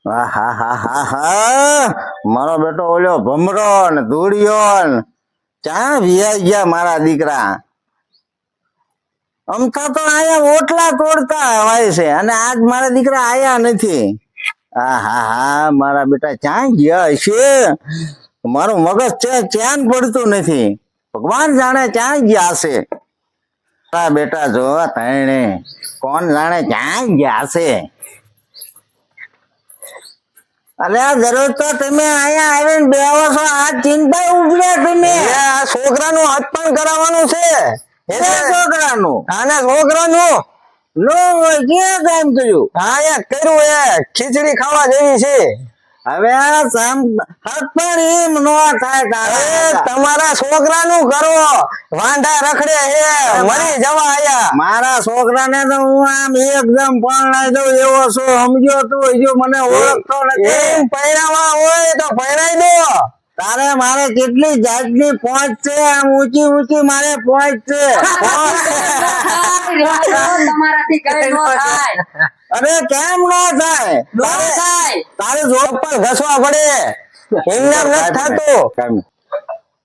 આહાહાહાહા. મારો બેટો ઓલ્યો ભમરો ને ધૂળિયો ને ક્યાં વિયા ગયા મારા દીકરા. અમથા તો આયા ઓટલા તોડતા હોય છે અને આજ મારા દીકરા આયા નથી. આહાહા, મારા બેટા ક્યાં ગયા હશે? મારું મગજ છે ચેન પડતું નથી. ભગવાન જાણે ક્યાં ગયા છે. મારા બેટા જો તણે કોણ જાણે ક્યાં ગયા છે. અલ્યા જરૂર તો તમે અહીંયા આવીને બેહો છો, આ ચિંતા ઉભર્યા તમે. આ છોકરાનું હાથ પણ કરાવવાનું છે. છોકરાનું આના છોકરાનું નો હોય ક્યાં કામ કર્યું? હા કર્યું એ ખીચડી ખાવા જેવી છે. હવે આ હાથ પણ એમ નો થાય તારે. તમારા છોકરાનું કરો, વાંઢા રખડે હે, મરી જવા આયા. મારા છોકરાને તો હું આમ એકદમ પરણાઈ દઉં એવો છું, સમજો તું? હજુ મને ઓળખતો નથી. એમ પૈણાવા હોય તો પૈણાઈ દો. તારે મારે કેટલી જાતની પહોંચ છે, આમ ઊંચી ઊંચી મારે પહોંચ છે. તમારાથી કઈ નો થાય. અરે કેમ નો થાય? નો થાય. તારે જોબ પર ઘસવા પડે, એમને નથી થતું.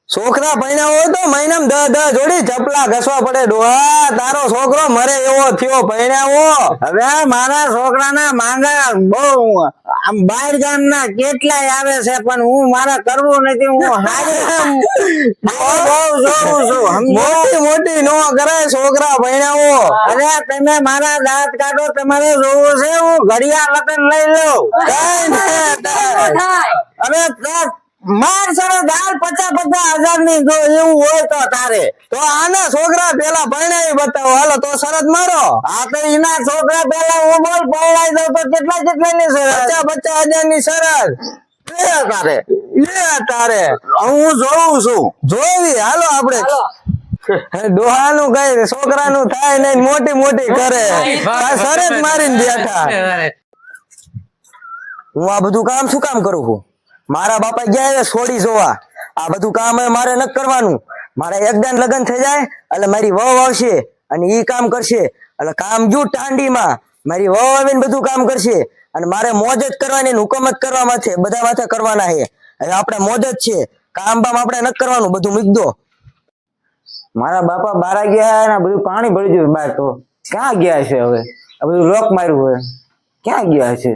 છોકરા પૈણા હોય તો મહિનામાં 10 જોડી ચપલા ઘસવા પડે. ડોહા તારો છોકરો મરે એવો થયો પૈણાવો. હવે મારા છોકરાના માંગા બહુ આમ બહાર ગામના કેટલાય આવે છે, પણ હું મારે કરવું નથી. હું બહુ જોઉં છું. મોટી મોટી નો કરાય છોકરા પૈણાવો. અરે તમે મારા દાંત કાઢો, તમારે જોવું છે? હું ઘડિયાળ લગન લઈ લઉં. કઈ નહીં થાય. અરે માર સરસ દાળ 50,000 ની જો એવું હોય તો તારે તો આના છોકરા પેલા પૈણાવી બતાવો. હાલો તો શરત મારો. આ તો એના છોકરા પેલા હું બોલ પડાઈ દઉં તો કેટલા ની છે? 50,000 ની શરત તારે તારે હું જોઉં છું. જોવી. હાલો આપડે ડોહાનું કઈ છોકરાનું થાય નહીં, મોટી મોટી કરે. શરત મારીને બેઠા. હું આ બધું કામ શું કામ કરું છું? મારા બાપા ગયા છોડી જોવા. આ બધું કામ મારે ન કરવાનું. મારે એકદમ લગ્ન થઈ જાય એટલે મારી વહુ આવશે અને ઈ કામ કરશે. એટલે કામ જો ટાંડીમાં મારી વહુ આવીને બધું કામ કરશે અને મારે મોજ જ કરવાની, હુકમ જ કરવા માથે બધા માથે કરવાના છે. હવે આપણે મોજ જ છે, કામ બામ આપણે ન કરવાનું, બધું મૂકી દો. મારા બાપા બારા ગયા ને બધું પાણી ભરી ગયું બહાર. તો ક્યાં ગયા છે? હવે આ બધું લોક માર્યું હોય, ક્યાં ગયા છે?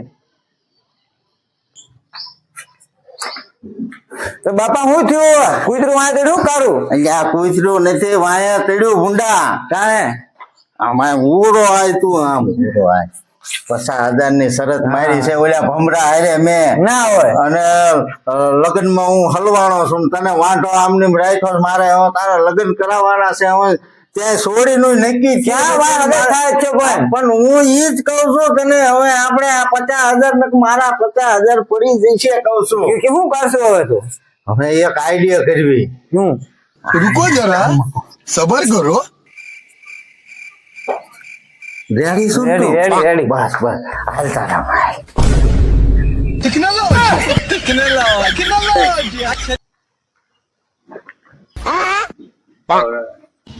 તો બાપા હું થયું? કૂતરું વાંચે શું કરું? અહીંયા કૂતરું નથી, વાયા તડ્યું ભૂંડા. કાંઈ આમાં ઉડો આય તું, આમ ઉડો આય. 50,000 ની શરત મારી છે ઓલા ભમરા હારે મેં. ના હોય. અને લગ્નમાં હું હલવાણો છું, તને વાંઢો આમને રાખ્યો. મારે હવે તારા લગ્ન કરાવવાના છે. હવે ત્યાં છોડીનું નક્કી ક્યાં વાર હવે થાય છે કોઈ? પણ હું ઈ જ કઉ છું તને. હવે આપણે આ 50,000 મારા 50,000 પડી જશે કઉ છું. શું કરશો હવે તું? હવે એક આઈડિયા કરવી. શું? रुको जरा सबर करो રેડી શું રેડી, તું? Ready, ready. બસ બસ હાલ તારા ભાઈ.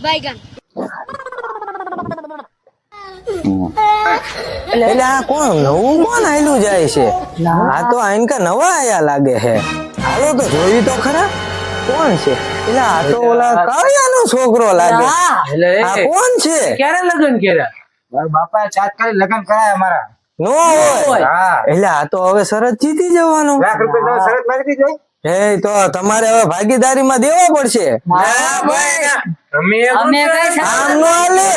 बैगन એટલે આ કોણ નવું કોણ આયલું જાય છે? આ તો આઈનકા નવા આયા લાગે છે. હાલો તો જોયું તો ખરા કોણ છે? એટલે આ તો ઓલા કાળિયાનો છોકરો લાગે. આ કોણ છે? ક્યારે લગ્ન કર્યા? મારા બાપા તાત્કાલિક લગ્ન કરાયા મારા. નો હોય. હા. એટલે આ તો હવે શરત જીતી જવાનું. ₹1,00,000 શરત મારી દીધી. હે તો તમારે હવે ભાગીદારીમાં દેવો પડશે. અમે અમે કઈ આમ નો હાલે.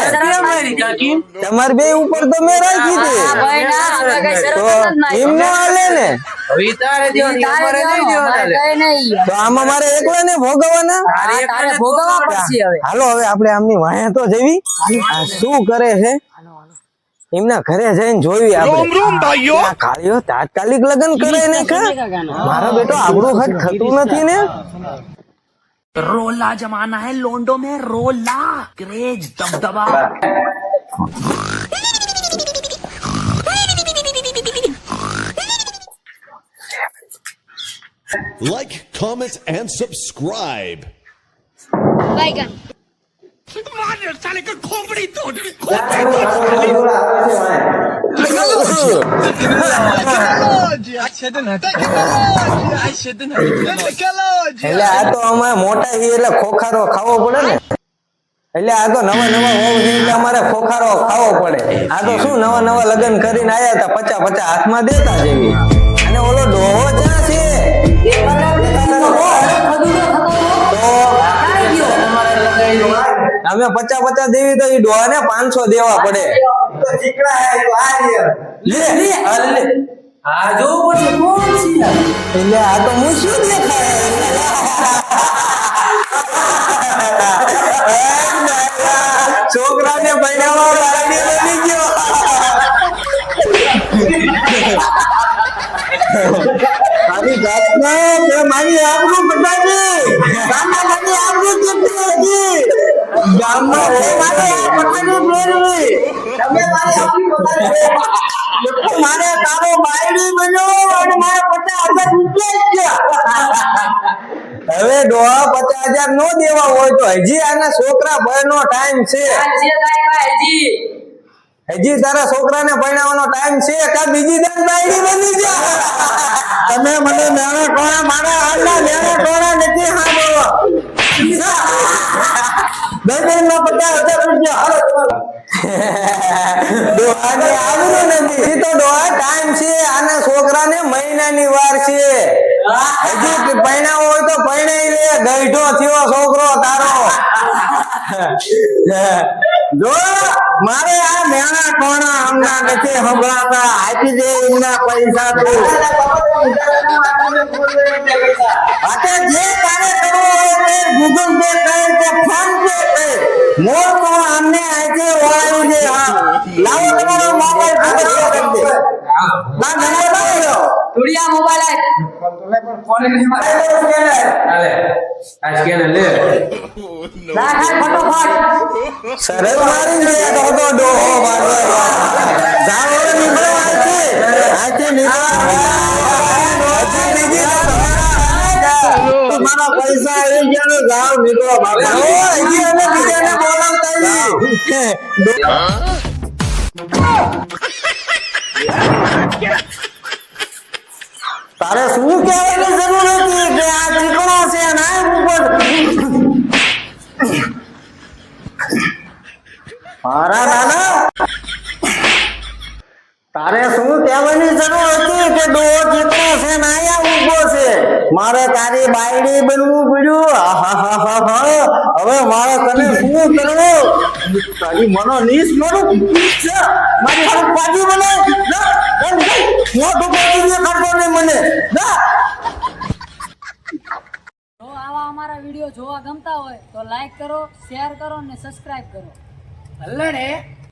તમારે બે ઉપર તો મેં રાખી દે. ભાઈ ના, અમે કઈ શરત તો જ નથી. એમ નો હાલે ને. હવે તારે દેવાની, અમારે નહીં દેવાના. કઈ નહીં. તો આમાં મારે એકલાને ભોગવવાના. તારે ભોગવવા પડશે હવે. હાલો હવે આપણે આમની વાયા તો જવી. આ શું કરે છે એમના ઘરે જઈને જોઈ આપણે. આ કાળિયો તાત્કાલિક લગ્ન કરે ને કા? મારો બેટો આપણું હટ થતું નથી ને. रोला जमाना है लोंडो में रोला क्रेज दबदबा like comment and subscribe बैगन साले का खोपड़ी तोड़ એટલે આ તો અમે મોટા છીએ એટલે ખોખારો ખાવો પડે ને, એટલે આ તો નવા નવા હોવ છે એટલે અમારે ખોખારો ખાવો પડે. આ તો શું નવા નવા લગ્ન કરીને આયા હતા, 50 હાથમાં દેતા જેવી. અને ઓલો ડોહો ક્યાં છે? અમે 50 દેવી તો એ ડોહા ને 500 દેવા પડે. આ જો પછી કોણ છે એટલે આ તો હું શું દેખાય છોકરાને પૈણાવા બારડી બની ગયો. મારી જાતના તે મારી આબરૂ બતાવી, ગામમાં મને આબરૂ કેટલી હતી, ગામમાં મારી આ પઠાણી મેળવી, તમે મારી આબરૂ બતાવી. મારે તારો બાયડી બન્યો અને મારે 50,000 રૂપિયા ગયા. હવે ડોહા 50,000 નો દેવા હોય તો હજી આના છોકરા ભરનો ટાઈમ છે. હજી તારા છોકરાને પરણાવવાનો ટાઈમ છે કે બીજી દાન બાયડી બની જા. તમે મને મેણા ટોણા મારા હાલના મેણા ટોણા નથી સાંભળો. દસમાં 50,000 રૂપિયા હાલો ડોહાને આવડું નથી. ઈ તો ડોહા ટાઈમ છે, આના છોકરાને મહિનાની વાર છે. હજી પરણાવો હોય તો પરણાઈ લે, ગઈઢો થયો છોકરો તારો. જો મારે આ મેણા ટોણા હમણાં નથી સંભળાતા, આપી દે એમના પૈસા તું. જે તારે કરવો હોય તે ગૂગલ પે કર કે ફોન પે કર, મોર તો અમને આજે ઓળાવી દે. હા લાવો તમારો મોબાઈલ કરી દે. ના નંબર લાવો તુડિયા મોબાઈલ ફટોફટ સરસ મારી દે તો ડોહો મારવા જાઓ નીકળો આથી નીકળો. તમારા પૈસા આવી ગયા ને જાઓ નીકળો બાપા. હજી અમે બીજાને બોલાવતા તારે શું કહેવાની જરૂર હતી કે આ ચીકણો છે ને આ ઉપર મારા નાના તારે શું કહેવાની જરૂર હતી કે ડોહો ચીકણો છે ને આયા ઉભો છે. મારે તારી બાયડી બનવું પડ્યું. હવે મારે તને શું કરવું? તારી મનો નીસ મારું મારી હાથ પાછી મને મને જો આવા અમારા વિડીયો જોવા ગમતા હોય તો લાઈક કરો, શેર કરો અને સબસ્ક્રાઇબ કરો. ભલ્લડે